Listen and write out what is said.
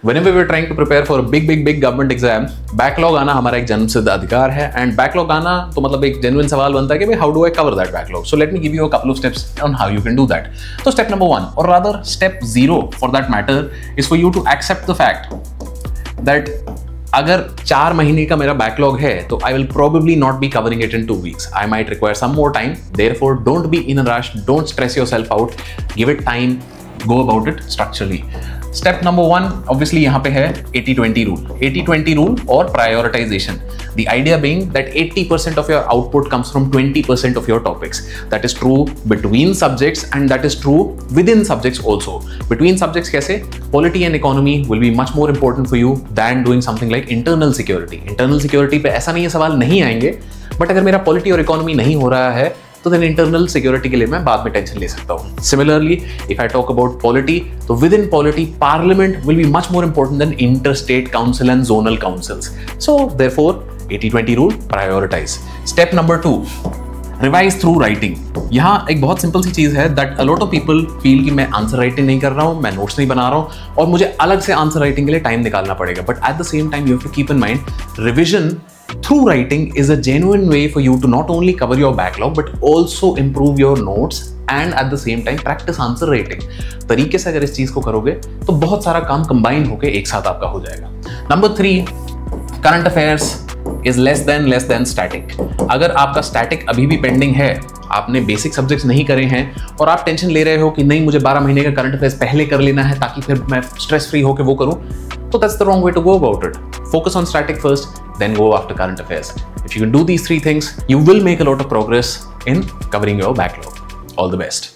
Whenever we're trying to prepare for a big government exam, backlog आना हमारा एक जन्मसिद्ध अधिकार है, एंड बैकलॉग आना तो मतलब एक जेन्युइन सवाल बनता है कि भाई how do I cover that backlog. So let me give you a couple of steps on how you can do that. तो स्टेप नंबर 1 और rather step 0 for that matter is for you to accept the fact that अगर 4 महीने का मेरा backlog है तो I will probably not be covering it in 2 weeks. I might require some more time. Therefore don't be in a rush, don't stress yourself out, give it time, go about it structurally. Step number 1 obviously यहाँ पे है 80-20 rule. 80-20 rule और prioritization. The idea being that 80% of your output comes from 20% of your topics. That is true between subjects and that is true within subjects also. Between subjects कैसे? Polity and economy will be much more important for you than doing something like internal security. Internal security पे ऐसा नहीं है सवाल नहीं आएंगे, but अगर मेरा polity और economy नहीं हो रहा है तो देन इंटरनल सिक्योरिटी के लिए मैं बाद में टेंशन ले सकता हूँ. Similarly if I talk about polity, तो with in polity parliament will be much more important than inter state council and zonal councils. So therefore 80-20 rule, prioritise. Step number 2, revise through writing. यहाँ एक बहुत simple सी चीज है that a lot of people feel कि मैं answer writing नहीं कर रहा हूँ, मैं नोट्स नहीं बना रहा हूँ और मुझे अलग से आंसर राइटिंग के लिए टाइम निकालना पड़ेगा. But at the same time you have to keep in mind revision through writing is a genuine way for you to not only cover your backlog but also improve your notes and at the same time practice answer writing. तरीके से अगर इस चीज को करोगे तो बहुत सारा काम कंबाइन होके एक साथ आपका हो जाएगा. Number 3, current affairs is less than static. अगर आपका स्टैटिक अभी भी पेंडिंग है, आपने बेसिक सब्जेक्ट्स नहीं करे हैं और आप टेंशन ले रहे हो कि नहीं मुझे 12 महीने का करंट अफेयर्स पहले कर लेना है ताकि फिर मैं स्ट्रेस फ्री होकर वो करूं, तो that's the wrong way to go about it. Focus on static first, then go after current affairs. If you can do these 3 things, you will make a lot of progress in covering your backlog. All the best.